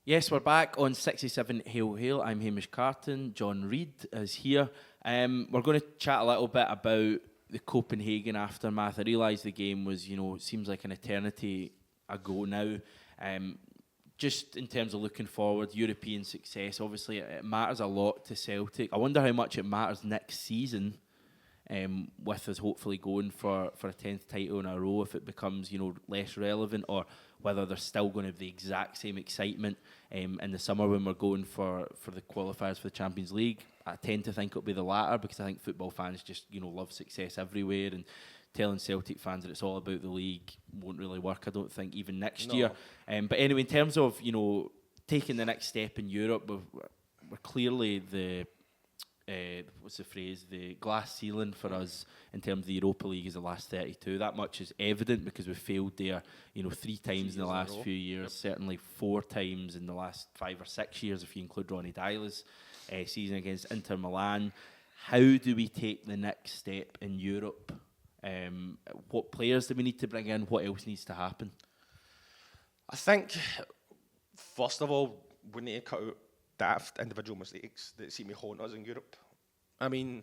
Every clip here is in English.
Yes, we're back on 67 Hail Hail. I'm Hamish Carton. John Reid is here. We're going to chat a little bit about the Copenhagen aftermath. I realise the game was, seems like an eternity ago now. Just in terms of looking forward, European success, obviously it matters a lot to Celtic. I wonder how much it matters next season, with us hopefully going for a 10th title in a row, if it becomes less relevant, or whether there's still going to be the exact same excitement in the summer when we're going for the qualifiers for the Champions League. I tend to think it'll be the latter, because I think football fans just love success everywhere, and telling Celtic fans that it's all about the league won't really work, I don't think, even next year. But anyway, in terms of taking the next step in Europe, we're clearly the what's the phrase? The glass ceiling for us in terms of the Europa League is the last 32. That much is evident because we've failed there, 3 times in the last few years. Certainly 4 times in the last 5 or 6 years, if you include Ronnie Dyla's season against Inter Milan. How do we take the next step in Europe? What players do we need to bring in? What else needs to happen? I think, first of all, we need to cut out daft individual mistakes that seem to haunt us in Europe. I mean,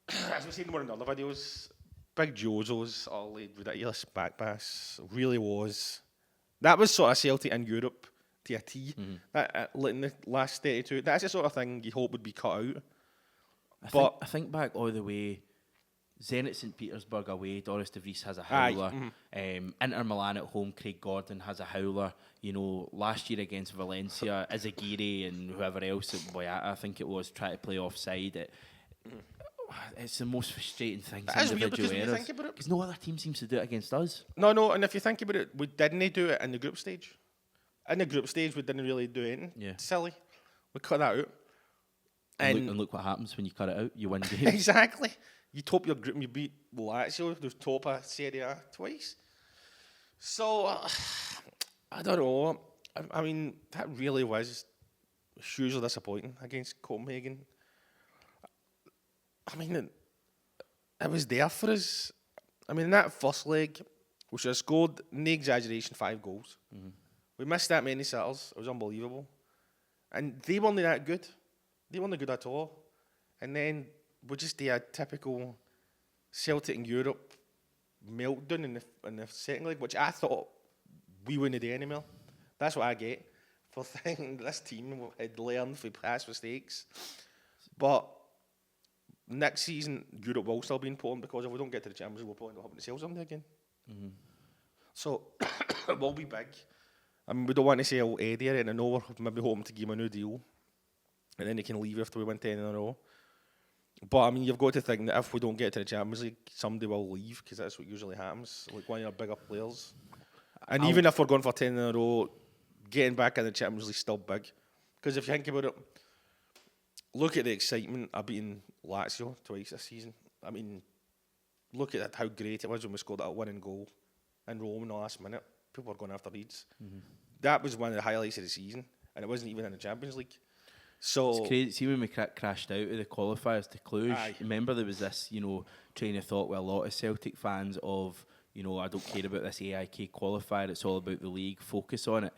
as we've seen in one of the other videos, Big Jozo's early ridiculous back pass really was. That was sort of Celtic in Europe to a T. That, in the last 32, that's the sort of thing you hope would be cut out. I think back all the way. Zenit St Petersburg away, Doris de Vries has a howler. Inter Milan at home, Craig Gordon has a howler. Last year against Valencia, Izagiri and whoever else, I think it was, try to play offside. It's the most frustrating thing. That is weird because when you think about it, because no other team seems to do it against us. No, and if you think about it, we didn't do it in the group stage. In the group stage, we didn't really do anything. Yeah. Silly. We cut that out. And look what happens when you cut it out. You win games. Exactly. You top your group and you beat Lazio, the top of Serie A twice. So, I don't know. I mean, that really was hugely disappointing against Copenhagen. I mean, it was there for us. I mean, in that first leg, we should have scored, no exaggeration, 5 goals. We missed that many sitters. It was unbelievable. And they weren't that good. They weren't good at all. And then we just did a typical Celtic in Europe meltdown in the second leg, which I thought we wouldn't do anymore. That's what I get for thinking this team had learned from past mistakes. But next season, Europe will still be important, because if we don't get to the Champions League, we'll probably not have to sell something again. So it will be big. I mean, we don't want to sell Eddie, and I know we're maybe hoping to give him a new deal, and then he can leave after we win 10 in a row. But I mean, you've got to think that if we don't get to the Champions League, somebody will leave, because that's what usually happens, like one of your bigger players. And even if we're going for 10 in a row, getting back in the Champions League is still big. Because if you think about it, look at the excitement of beating Lazio twice this season. I mean, look at how great it was when we scored that winning goal in Rome in the last minute. People were going after Leeds. That was one of the highlights of the season, and it wasn't even in the Champions League. So it's crazy. See, when we crashed out of the qualifiers to Cluj, remember there was this, train of thought with a lot of Celtic fans of, I don't care about this AIK qualifier, it's all about the league, focus on it.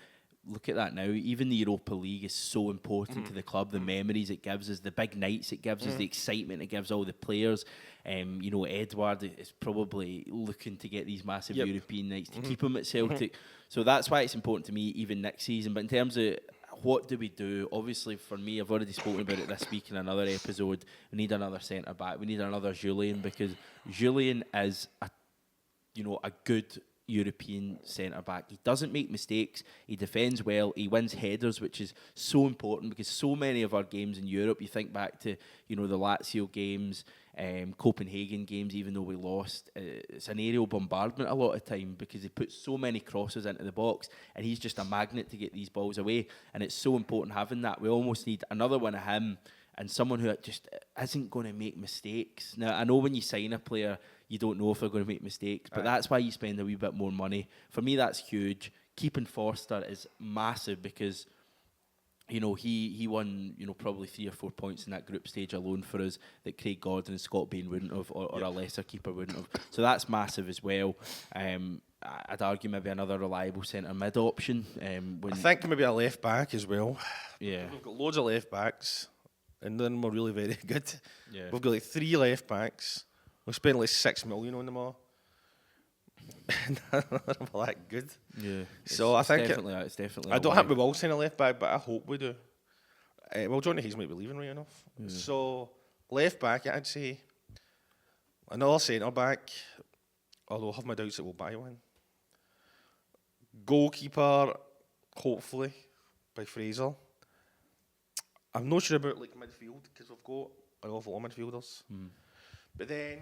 Look at that now. Even the Europa League is so important to the club. The memories it gives us, the big nights it gives us, the excitement it gives all the players. Edward is probably looking to get these massive European nights to keep him at Celtic. So that's why it's important to me even next season. But in terms of what do we do? Obviously, for me, I've already spoken about it this week in another episode. We need another centre back. We need another Julian, because Julian is a good European centre back. He doesn't make mistakes. He defends well. He wins headers, which is so important, because so many of our games in Europe, you think back to the Lazio games, Copenhagen games, even though we lost, it's an aerial bombardment a lot of time, because he puts so many crosses into the box, and he's just a magnet to get these balls away. And it's so important having that. We almost need another one of him, and someone who just isn't going to make mistakes. Now, I know when you sign a player, you don't know if they're going to make mistakes, but that's why you spend a wee bit more money. For me, that's huge. Keeping Forster is massive, because he won probably 3 or 4 points in that group stage alone for us that Craig Gordon and Scott Bain wouldn't have, or a lesser keeper wouldn't have. So that's massive as well. I'd argue maybe another reliable centre mid option. I think maybe a left back as well. Yeah. We've got loads of left backs, and then we're really very good. Yeah. We've got like 3 left backs. We've spent like 6 million on them all. None of them are that good. Yeah. So I think it's definitely. I don't think we will sign a left back, but I hope we do. Well, Johnny Hayes might be leaving right enough. Yeah. So left back, I'd say another centre back. Although I have my doubts that we'll buy one. Goalkeeper, hopefully, by Fraser. I'm not sure about like midfield because we've got an awful lot of midfielders. But then,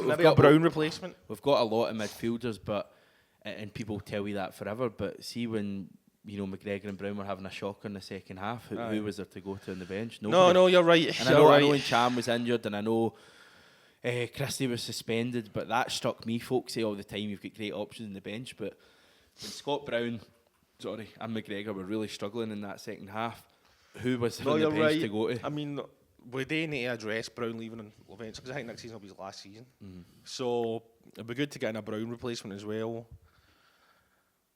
maybe a Brown replacement. We've got a lot of midfielders, but and people tell you that forever. But see when McGregor and Brown were having a shocker in the second half, who was there to go to on the bench? Nobody. No, you're right. And I know Cham was injured, and I know Christie was suspended, but that struck me. Folks say all the time you've got great options on the bench, but when Scott Brown, and McGregor were really struggling in that second half, who was on the bench to go to? I mean, we do need to address Brown leaving in Levenson because I think next season will be his last season. So it'd be good to get in a Brown replacement as well.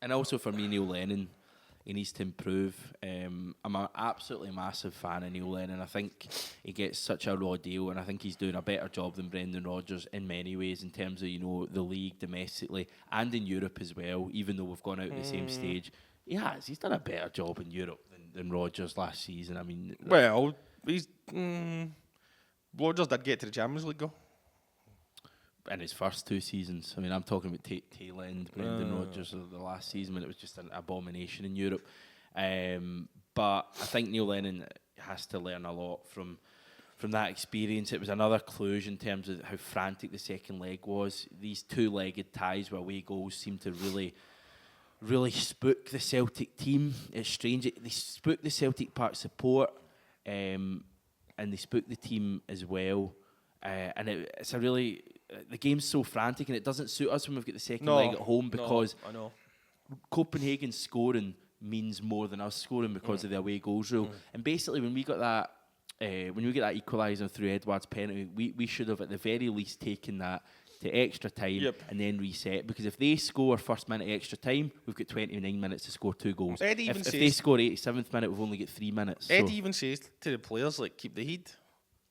And also for me, Neil Lennon, he needs to improve. I'm an absolutely massive fan of Neil Lennon. I think he gets such a raw deal, and I think he's doing a better job than Brendan Rodgers in many ways in terms of the league domestically and in Europe as well. Even though we've gone out at the same stage, he's done a better job in Europe than Rodgers last season. I mean, well, Rodgers did get to the Champions League though. In his first 2 seasons. I mean, I'm talking about tail end Brendan Rodgers of the last season when it was just an abomination in Europe. But I think Neil Lennon has to learn a lot from that experience. It was another Cluj in terms of how frantic the second leg was. These 2-legged ties with away goals seem to really spook the Celtic team. It's strange. They spook the Celtic Park support, and they spook the team as well. And it's a really... The game's so frantic, and it doesn't suit us when we've got the second leg at home because I know. Copenhagen scoring means more than us scoring because of the away goals rule. And basically, when we got that equaliser through Edouard's penalty, we should have at the very least taken that to extra time and then reset. Because if they score first minute extra time, we've got 29 minutes to score 2 goals. If they score 87th minute, we've only got 3 minutes. Eddie even says to the players, like, keep the heat.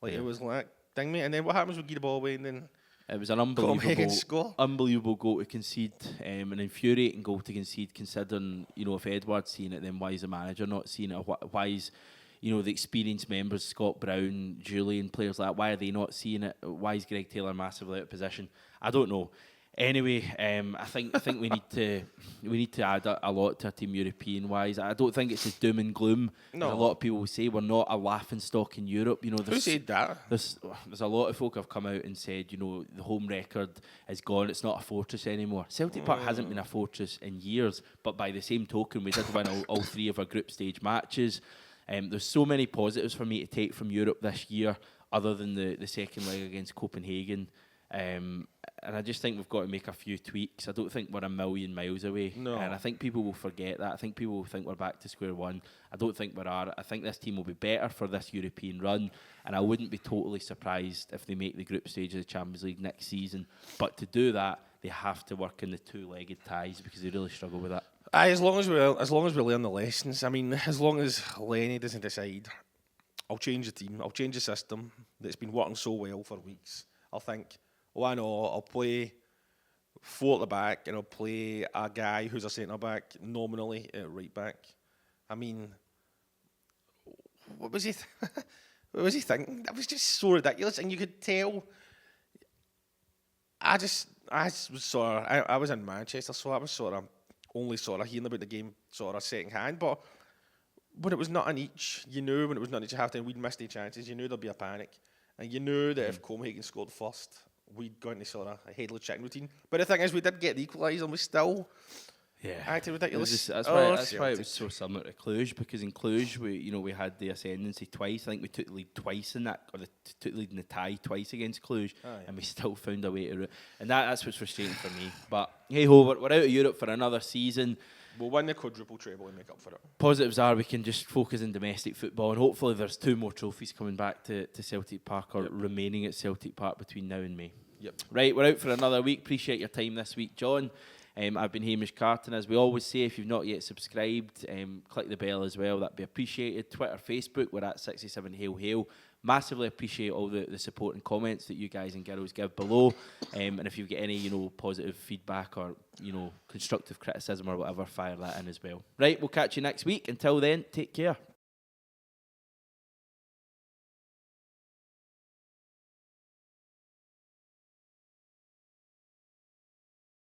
Like, it was like, dang me. And then what happens when we get the ball away and then... It was an unbelievable goal to concede, an infuriating goal to concede, considering, if Edward's seen it, then why is the manager not seeing it? Why is, the experienced members, Scott Brown, Julian, players like that, why are they not seeing it? Why is Greg Taylor massively out of position? I don't know. Anyway, I think we need to add a lot to our team European wise. I don't think it's as doom and gloom as a lot of people say. We're not a laughing stock in Europe. Who said that? There's a lot of folk have come out and said, the home record is gone. It's not a fortress anymore. Celtic Park hasn't been a fortress in years, but by the same token, we did win all 3 of our group stage matches. There's so many positives for me to take from Europe this year, other than the second leg against Copenhagen. And I just think we've got to make a few tweaks. I don't think we're a million miles away. No. And I think people will forget that. I think people will think we're back to square one. I don't think we are. I think this team will be better for this European run. And I wouldn't be totally surprised if they make the group stage of the Champions League next season. But to do that, they have to work in the 2-legged ties because they really struggle with that. As long as we learn the lessons. I mean, as long as Lenny doesn't decide, I'll change the team. I'll change the system that's been working so well for weeks. I'll think... I know I'll play 4 at the back and I'll play a guy who's a centre back nominally at right back. I mean, what was he? What was he thinking? That was just so ridiculous, and you could tell. I was in Manchester, so I was only hearing about the game second hand. But when it was not an each, when it was not each half time, we'd missed the chances. You knew there'd be a panic, and you knew that if Copenhagen scored first, we'd go into a headless chicken routine. But the thing is, we did get the equaliser and we still acted ridiculous. That's why it was so similar to Cluj, because in Cluj we had the ascendancy twice. I think we took the lead twice in that, or took the lead in the tie twice against Cluj, and we still found a way to and that's what's frustrating for me. But hey ho, we're out of Europe for another season. We'll win the quadruple treble and make up for it. Positives are we can just focus on domestic football, and hopefully there's 2 more trophies coming back to Celtic Park, or remaining at Celtic Park between now and May. Yep. Right, we're out for another week. Appreciate your time this week, John. I've been Hamish Carton. As we always say, if you've not yet subscribed, click the bell as well. That'd be appreciated. Twitter, Facebook, we're at 67 Hail Hail. Massively appreciate all the support and comments that you guys and girls give below. And if you've got any, positive feedback or, constructive criticism or whatever, fire that in as well. Right, we'll catch you next week. Until then, take care.